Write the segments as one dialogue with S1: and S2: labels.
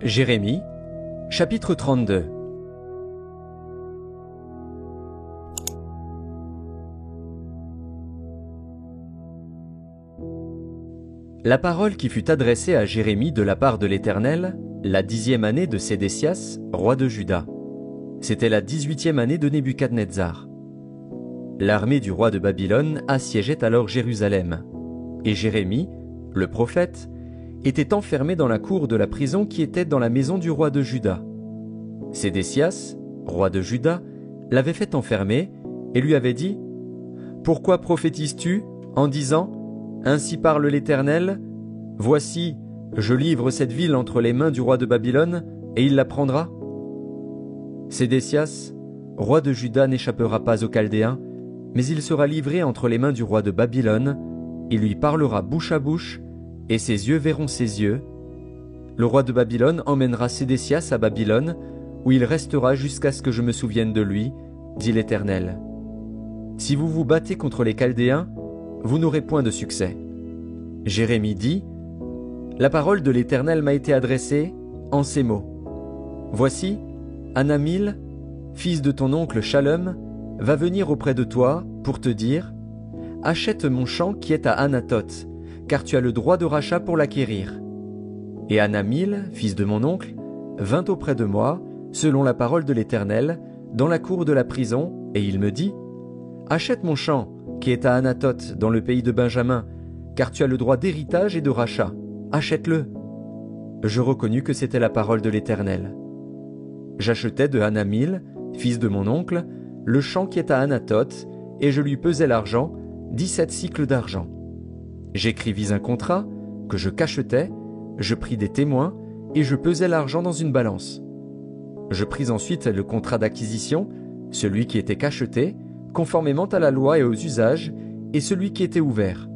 S1: Jérémie, chapitre 32. La parole qui fut adressée à Jérémie de la part de l'Éternel, la 10e année de Sédécias, roi de Juda. C'était la 18e année de Nebuchadnezzar. L'armée du roi de Babylone assiégeait alors Jérusalem, et Jérémie, le prophète, était enfermé dans la cour de la prison qui était dans la maison du roi de Juda. Sédécias, roi de Juda, l'avait fait enfermer et lui avait dit « Pourquoi prophétises-tu en disant « Ainsi parle l'Éternel, voici, je livre cette ville entre les mains du roi de Babylone, et il la prendra » Sédécias, roi de Juda, n'échappera pas aux Chaldéens, mais il sera livré entre les mains du roi de Babylone, il lui parlera bouche à bouche, et ses yeux verront ses yeux. Le roi de Babylone emmènera Sédécias à Babylone, où il restera jusqu'à ce que je me souvienne de lui, dit l'Éternel. Si vous vous battez contre les Chaldéens, vous n'aurez point de succès. Jérémie dit, la parole de l'Éternel m'a été adressée en ces mots. Voici, Anamil, fils de ton oncle Shallum, va venir auprès de toi pour te dire, achète mon champ qui est à Anathoth, car tu as le droit de rachat pour l'acquérir. Et Anamil, fils de mon oncle, vint auprès de moi, selon la parole de l'Éternel, dans la cour de la prison, et il me dit, achète mon champ qui est à Anathoth, dans le pays de Benjamin, car tu as le droit d'héritage et de rachat. Achète-le. Je reconnus que c'était la parole de l'Éternel. J'achetai de Anamil, fils de mon oncle, le champ qui est à Anathoth, et je lui pesai l'argent, 17 cycles d'argent. J'écrivis un contrat, que je cachetai, je pris des témoins, et je pesai l'argent dans une balance. Je pris ensuite le contrat d'acquisition, celui qui était cacheté, conformément à la loi et aux usages, et celui qui était ouvert.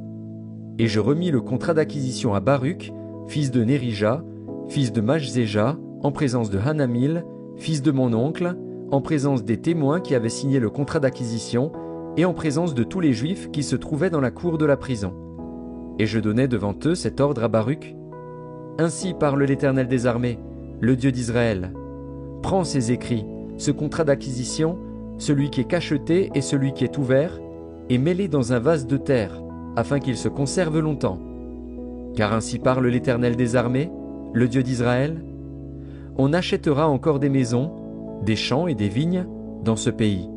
S1: Et je remis le contrat d'acquisition à Baruch, fils de Nérija, fils de Majzéja, en présence de Hanamil, fils de mon oncle, en présence des témoins qui avaient signé le contrat d'acquisition, et en présence de tous les Juifs qui se trouvaient dans la cour de la prison. Et je donnai devant eux cet ordre à Baruch. Ainsi parle l'Éternel des armées, le Dieu d'Israël. Prends ces écrits, ce contrat d'acquisition, celui qui est cacheté et celui qui est ouvert, et mets-les dans un vase de terre, afin qu'ils se conservent longtemps. Car ainsi parle l'Éternel des armées, le Dieu d'Israël. On achètera encore des maisons, des champs et des vignes dans ce pays.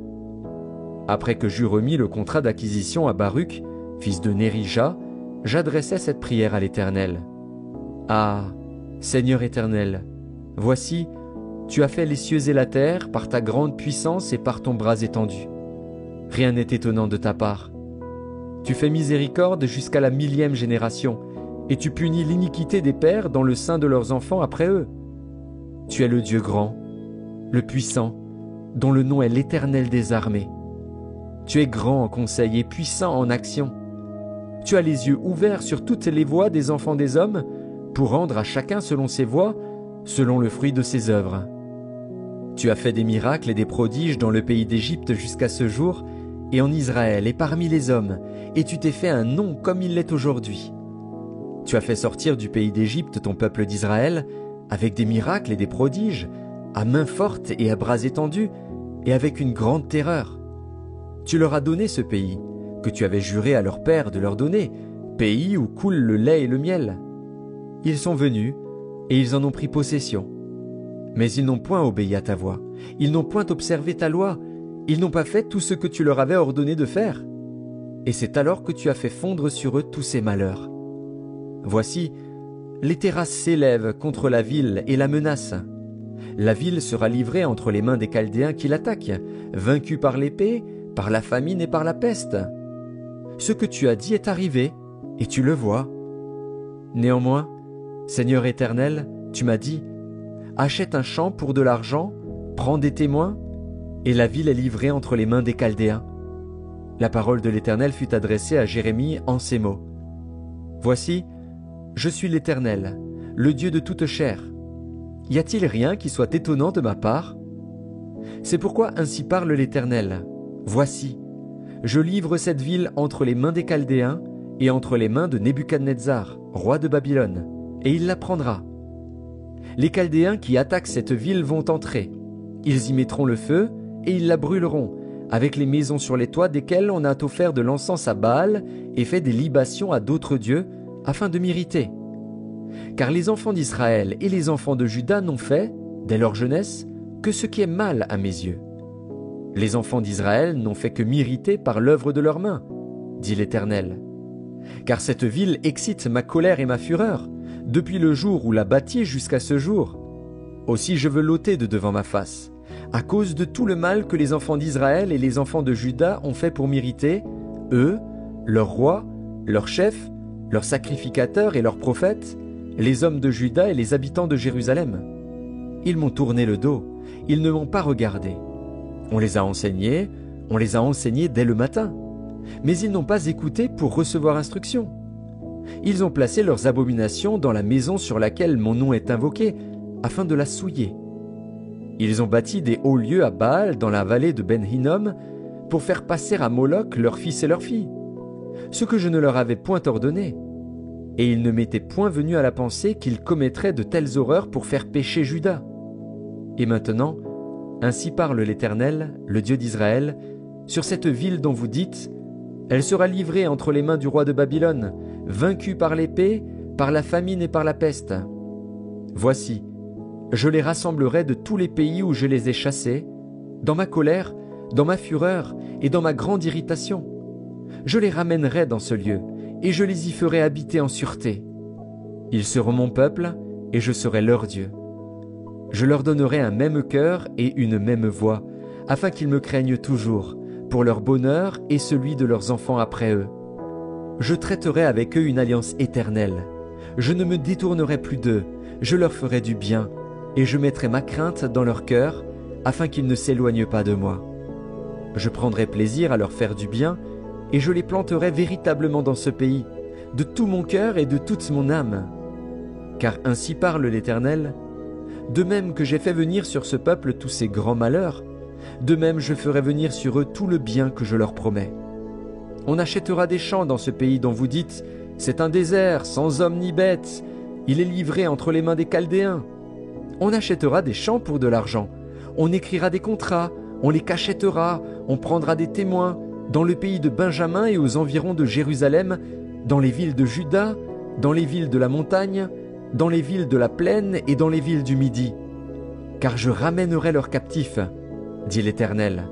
S1: Après que j'eus remis le contrat d'acquisition à Baruch, fils de Nérija, j'adressai cette prière à l'Éternel. Ah, Seigneur éternel, voici, tu as fait les cieux et la terre par ta grande puissance et par ton bras étendu. Rien n'est étonnant de ta part. Tu fais miséricorde jusqu'à la 1000e génération, et tu punis l'iniquité des pères dans le sein de leurs enfants après eux. Tu es le Dieu grand, le puissant, dont le nom est l'Éternel des armées. Tu es grand en conseil et puissant en action. Tu as les yeux ouverts sur toutes les voies des enfants des hommes, pour rendre à chacun selon ses voies, selon le fruit de ses œuvres. Tu as fait des miracles et des prodiges dans le pays d'Égypte jusqu'à ce jour, et en Israël et parmi les hommes, et tu t'es fait un nom comme il l'est aujourd'hui. Tu as fait sortir du pays d'Égypte ton peuple d'Israël, avec des miracles et des prodiges, à main forte et à bras étendus, et avec une grande terreur. Tu leur as donné ce pays, que tu avais juré à leur père de leur donner, pays où coule le lait et le miel. Ils sont venus, et ils en ont pris possession. Mais ils n'ont point obéi à ta voix, ils n'ont point observé ta loi, ils n'ont pas fait tout ce que tu leur avais ordonné de faire. Et c'est alors que tu as fait fondre sur eux tous ces malheurs. Voici, les terrasses s'élèvent contre la ville et la menacent. La ville sera livrée entre les mains des Chaldéens qui l'attaquent, vaincue par l'épée, par la famine et par la peste. Ce que tu as dit est arrivé, et tu le vois. Néanmoins, Seigneur éternel, tu m'as dit, achète un champ pour de l'argent, prends des témoins, et la ville est livrée entre les mains des Chaldéens. La parole de l'Éternel fut adressée à Jérémie en ces mots. Voici, je suis l'Éternel, le Dieu de toute chair. Y a-t-il rien qui soit étonnant de ma part? C'est pourquoi ainsi parle l'Éternel. Voici, je livre cette ville entre les mains des Chaldéens et entre les mains de Nebuchadnezzar, roi de Babylone, et il la prendra. Les Chaldéens qui attaquent cette ville vont entrer. Ils y mettront le feu et ils la brûleront, avec les maisons sur les toits desquelles on a offert de l'encens à Baal et fait des libations à d'autres dieux, afin de m'irriter. Car les enfants d'Israël et les enfants de Juda n'ont fait, dès leur jeunesse, que ce qui est mal à mes yeux. Les enfants d'Israël n'ont fait que m'irriter par l'œuvre de leurs mains, dit l'Éternel. Car cette ville excite ma colère et ma fureur, depuis le jour où la bâtis jusqu'à ce jour. Aussi je veux l'ôter de devant ma face, à cause de tout le mal que les enfants d'Israël et les enfants de Juda ont fait pour m'irriter, eux, leurs rois, leurs chefs, leurs sacrificateurs et leurs prophètes, les hommes de Juda et les habitants de Jérusalem. Ils m'ont tourné le dos, ils ne m'ont pas regardé. On les a enseignés dès le matin, mais ils n'ont pas écouté pour recevoir instruction. Ils ont placé leurs abominations dans la maison sur laquelle mon nom est invoqué, afin de la souiller. Ils ont bâti des hauts lieux à Baal dans la vallée de Ben-Hinnom, pour faire passer à Moloch leurs fils et leurs filles, ce que je ne leur avais point ordonné. Et il ne m'était point venu à la pensée qu'ils commettraient de telles horreurs pour faire pécher Juda. Et maintenant, ainsi parle l'Éternel, le Dieu d'Israël, sur cette ville dont vous dites, elle sera livrée entre les mains du roi de Babylone, vaincue par l'épée, par la famine et par la peste. Voici, je les rassemblerai de tous les pays où je les ai chassés, dans ma colère, dans ma fureur et dans ma grande irritation. Je les ramènerai dans ce lieu, et je les y ferai habiter en sûreté. Ils seront mon peuple, et je serai leur Dieu. Je leur donnerai un même cœur et une même voix, afin qu'ils me craignent toujours, pour leur bonheur et celui de leurs enfants après eux. Je traiterai avec eux une alliance éternelle. Je ne me détournerai plus d'eux, je leur ferai du bien, et je mettrai ma crainte dans leur cœur, afin qu'ils ne s'éloignent pas de moi. Je prendrai plaisir à leur faire du bien, et je les planterai véritablement dans ce pays, de tout mon cœur et de toute mon âme. Car ainsi parle l'Éternel, de même que j'ai fait venir sur ce peuple tous ces grands malheurs, de même je ferai venir sur eux tout le bien que je leur promets. On achètera des champs dans ce pays dont vous dites, c'est un désert, sans homme ni bête, il est livré entre les mains des Chaldéens. On achètera des champs pour de l'argent, on écrira des contrats, on les cachetera, on prendra des témoins, dans le pays de Benjamin et aux environs de Jérusalem, dans les villes de Juda, dans les villes de la montagne, dans les villes de la plaine et dans les villes du Midi. Car je ramènerai leurs captifs, dit l'Éternel.